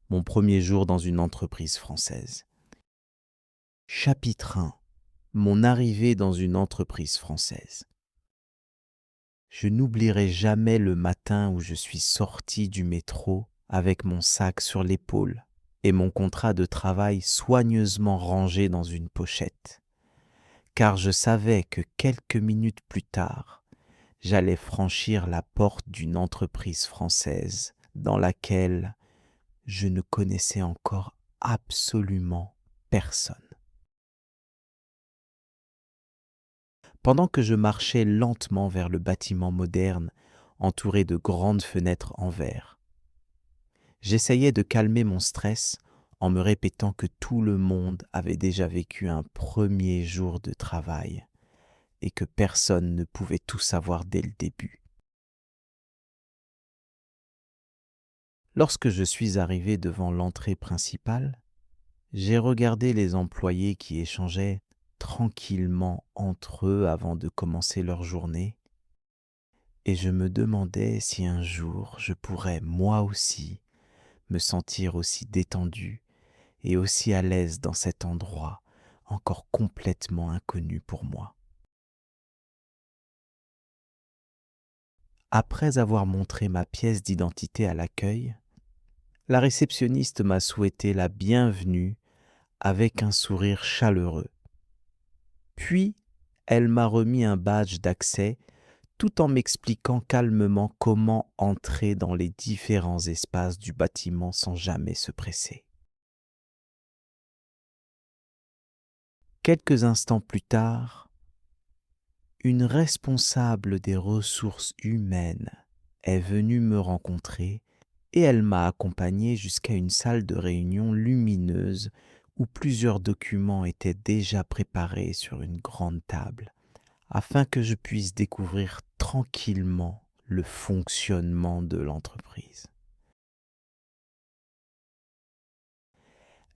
Mon premier jour dans une entreprise française. Chapitre 1. Mon arrivée dans une entreprise française. Je n'oublierai jamais le matin où je suis sorti du métro avec mon sac sur l'épaule et mon contrat de travail soigneusement rangé dans une pochette, car je savais que quelques minutes plus tard, j'allais franchir la porte d'une entreprise française dans laquelle je ne connaissais encore absolument personne. Pendant que je marchais lentement vers le bâtiment moderne, entouré de grandes fenêtres en verre, j'essayais de calmer mon stress en me répétant que tout le monde avait déjà vécu un premier jour de travail et que personne ne pouvait tout savoir dès le début. Lorsque je suis arrivé devant l'entrée principale, j'ai regardé les employés qui échangeaient tranquillement entre eux avant de commencer leur journée, et je me demandais si un jour je pourrais moi aussi me sentir aussi détendu et aussi à l'aise dans cet endroit encore complètement inconnu pour moi. Après avoir montré ma pièce d'identité à l'accueil, la réceptionniste m'a souhaité la bienvenue avec un sourire chaleureux. Puis, elle m'a remis un badge d'accès tout en m'expliquant calmement comment entrer dans les différents espaces du bâtiment sans jamais se presser. Quelques instants plus tard, une responsable des ressources humaines est venue me rencontrer et elle m'a accompagné jusqu'à une salle de réunion lumineuse où plusieurs documents étaient déjà préparés sur une grande table, afin que je puisse découvrir tranquillement le fonctionnement de l'entreprise.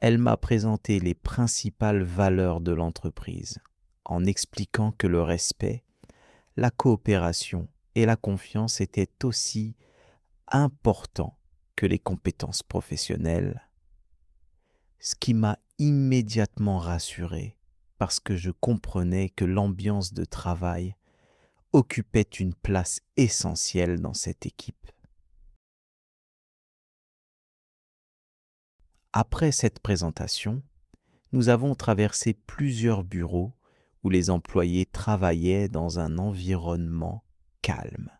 Elle m'a présenté les principales valeurs de l'entreprise, en expliquant que le respect, la coopération et la confiance étaient aussi importants que les compétences professionnelles, ce qui m'a immédiatement rassuré parce que je comprenais que l'ambiance de travail occupait une place essentielle dans cette équipe. Après cette présentation, nous avons traversé plusieurs bureaux où les employés travaillaient dans un environnement calme.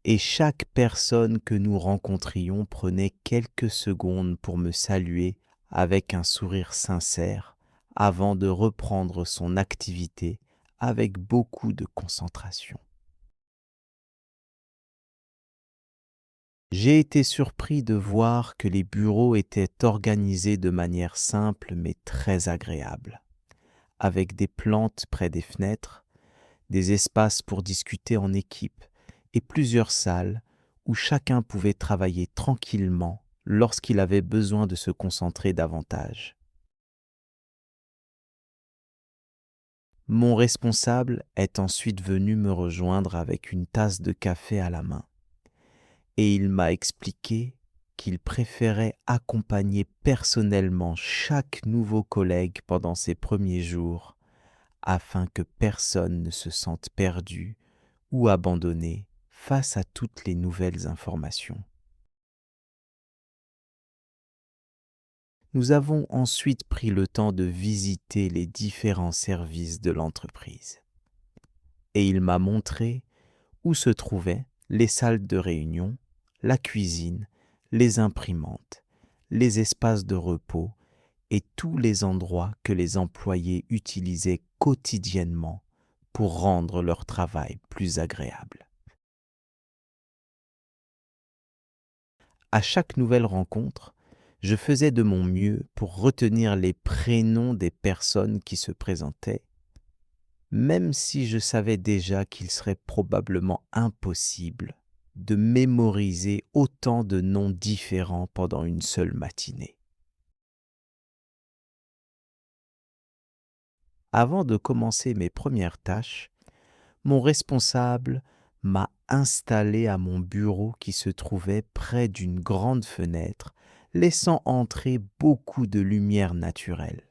Et chaque personne que nous rencontrions prenait quelques secondes pour me saluer avec un sourire sincère avant de reprendre son activité avec beaucoup de concentration. J'ai été surpris de voir que les bureaux étaient organisés de manière simple mais très agréable, avec des plantes près des fenêtres, des espaces pour discuter en équipe et plusieurs salles où chacun pouvait travailler tranquillement lorsqu'il avait besoin de se concentrer davantage. Mon responsable est ensuite venu me rejoindre avec une tasse de café à la main et il m'a expliqué qu'il préférait accompagner personnellement chaque nouveau collègue pendant ses premiers jours afin que personne ne se sente perdu ou abandonné face à toutes les nouvelles informations. Nous avons ensuite pris le temps de visiter les différents services de l'entreprise. Et il m'a montré où se trouvaient les salles de réunion, la cuisine, les imprimantes, les espaces de repos et tous les endroits que les employés utilisaient quotidiennement pour rendre leur travail plus agréable. À chaque nouvelle rencontre, je faisais de mon mieux pour retenir les prénoms des personnes qui se présentaient, même si je savais déjà qu'il serait probablement impossible de mémoriser autant de noms différents pendant une seule matinée. Avant de commencer mes premières tâches, mon responsable m'a installé à mon bureau qui se trouvait près d'une grande fenêtre laissant entrer beaucoup de lumière naturelle.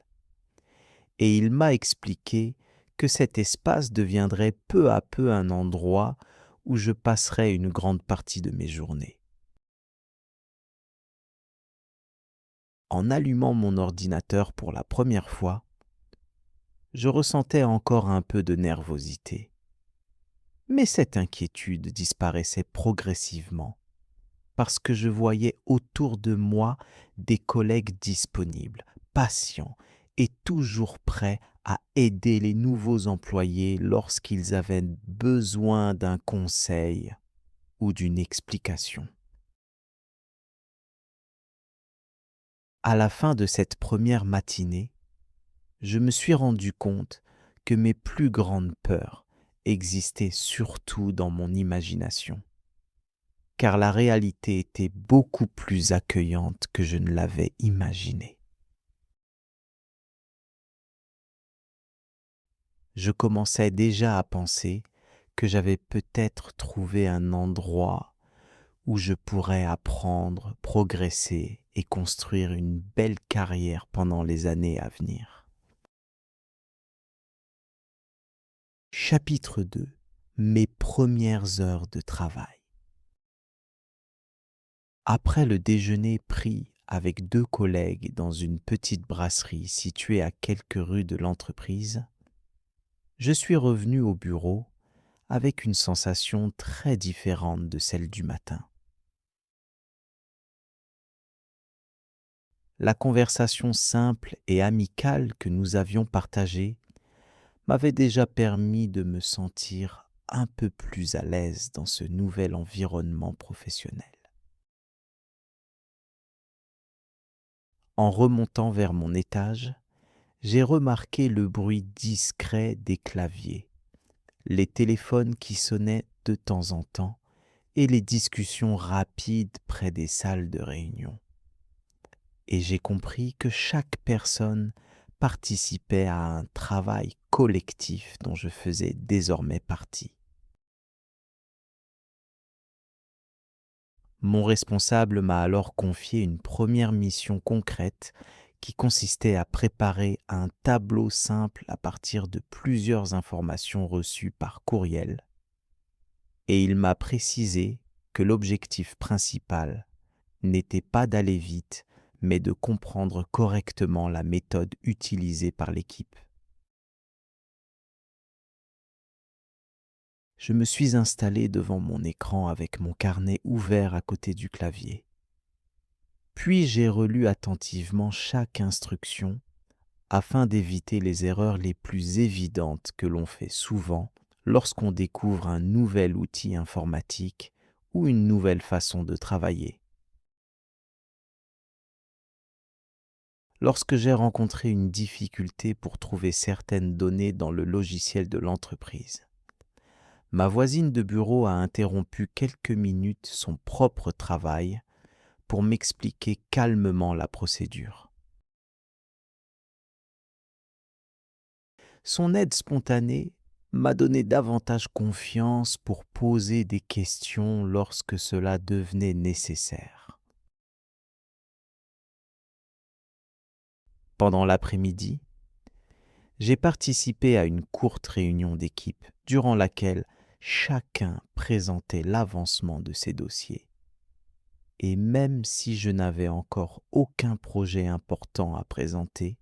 Et il m'a expliqué que cet espace deviendrait peu à peu un endroit où je passerais une grande partie de mes journées. En allumant mon ordinateur pour la première fois, je ressentais encore un peu de nervosité. Mais cette inquiétude disparaissait progressivement parce que je voyais autour de moi des collègues disponibles, patients et toujours prêts à aider les nouveaux employés lorsqu'ils avaient besoin d'un conseil ou d'une explication. À la fin de cette première matinée, je me suis rendu compte que mes plus grandes peurs existaient surtout dans mon imagination, car la réalité était beaucoup plus accueillante que je ne l'avais imaginé. Je commençais déjà à penser que j'avais peut-être trouvé un endroit où je pourrais apprendre, progresser et construire une belle carrière pendant les années à venir. Chapitre 2. Mes premières heures de travail. Après le déjeuner pris avec 2 collègues dans une petite brasserie située à quelques rues de l'entreprise, je suis revenu au bureau avec une sensation très différente de celle du matin. La conversation simple et amicale que nous avions partagée m'avait déjà permis de me sentir un peu plus à l'aise dans ce nouvel environnement professionnel. En remontant vers mon étage, j'ai remarqué le bruit discret des claviers, les téléphones qui sonnaient de temps en temps et les discussions rapides près des salles de réunion. Et j'ai compris que chaque personne participait à un travail collectif dont je faisais désormais partie. Mon responsable m'a alors confié une première mission concrète qui consistait à préparer un tableau simple à partir de plusieurs informations reçues par courriel, et il m'a précisé que l'objectif principal n'était pas d'aller vite, mais de comprendre correctement la méthode utilisée par l'équipe. Je me suis installé devant mon écran avec mon carnet ouvert à côté du clavier. Puis j'ai relu attentivement chaque instruction afin d'éviter les erreurs les plus évidentes que l'on fait souvent lorsqu'on découvre un nouvel outil informatique ou une nouvelle façon de travailler. Lorsque j'ai rencontré une difficulté pour trouver certaines données dans le logiciel de l'entreprise, ma voisine de bureau a interrompu quelques minutes son propre travail pour m'expliquer calmement la procédure. Son aide spontanée m'a donné davantage confiance pour poser des questions lorsque cela devenait nécessaire. Pendant l'après-midi, j'ai participé à une courte réunion d'équipe durant laquelle chacun présentait l'avancement de ses dossiers. Et même si je n'avais encore aucun projet important à présenter,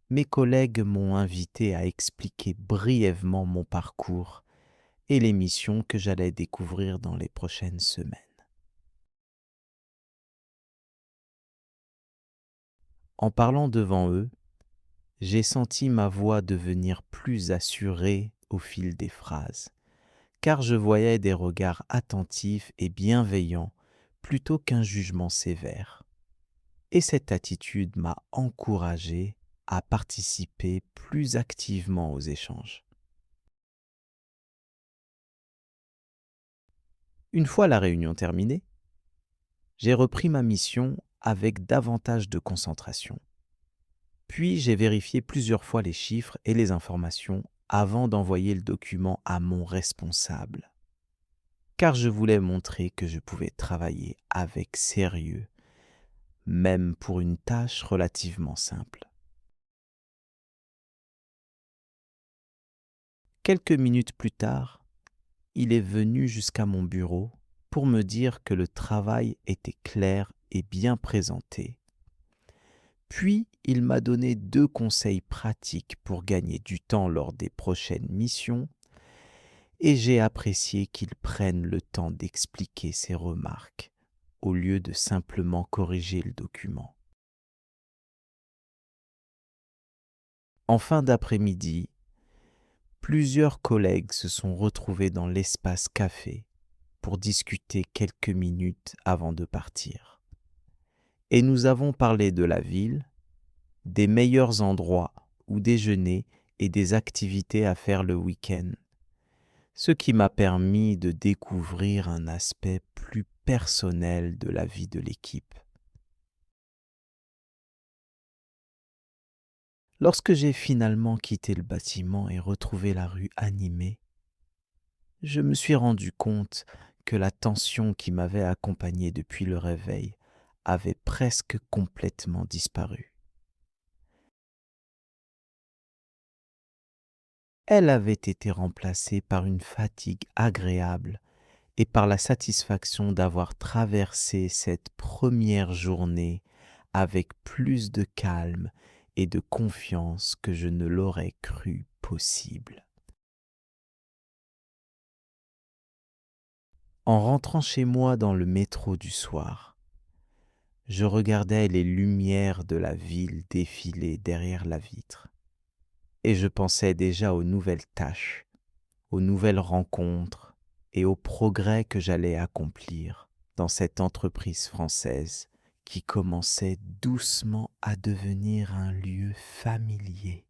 mes collègues m'ont invité à expliquer brièvement mon parcours et les missions que j'allais découvrir dans les prochaines semaines. En parlant devant eux, j'ai senti ma voix devenir plus assurée au fil des phrases, car je voyais des regards attentifs et bienveillants plutôt qu'un jugement sévère. Et cette attitude m'a encouragé à participer plus activement aux échanges. Une fois la réunion terminée, j'ai repris ma mission avec davantage de concentration. Puis j'ai vérifié plusieurs fois les chiffres et les informations avant d'envoyer le document à mon responsable, car je voulais montrer que je pouvais travailler avec sérieux même pour une tâche relativement simple. Quelques minutes plus tard, il est venu jusqu'à mon bureau pour me dire que le travail était clair et bien présenté. Puis, il m'a donné 2 conseils pratiques pour gagner du temps lors des prochaines missions et j'ai apprécié qu'il prenne le temps d'expliquer ses remarques au lieu de simplement corriger le document. En fin d'après-midi, plusieurs collègues se sont retrouvés dans l'espace café pour discuter quelques minutes avant de partir. Et nous avons parlé de la ville, des meilleurs endroits où déjeuner et des activités à faire le week-end, ce qui m'a permis de découvrir un aspect plus personnel de la vie de l'équipe. Lorsque j'ai finalement quitté le bâtiment et retrouvé la rue animée, je me suis rendu compte que la tension qui m'avait accompagné depuis le réveil avait presque complètement disparu. Elle avait été remplacée par une fatigue agréable et par la satisfaction d'avoir traversé cette première journée avec plus de calme et de confiance que je ne l'aurais cru possible. En rentrant chez moi dans le métro du soir, je regardais les lumières de la ville défiler derrière la vitre et je pensais déjà aux nouvelles tâches, aux nouvelles rencontres et aux progrès que j'allais accomplir dans cette entreprise française qui commençait doucement à devenir un lieu familier.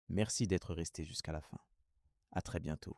Merci d'être resté jusqu'à la fin. À très bientôt.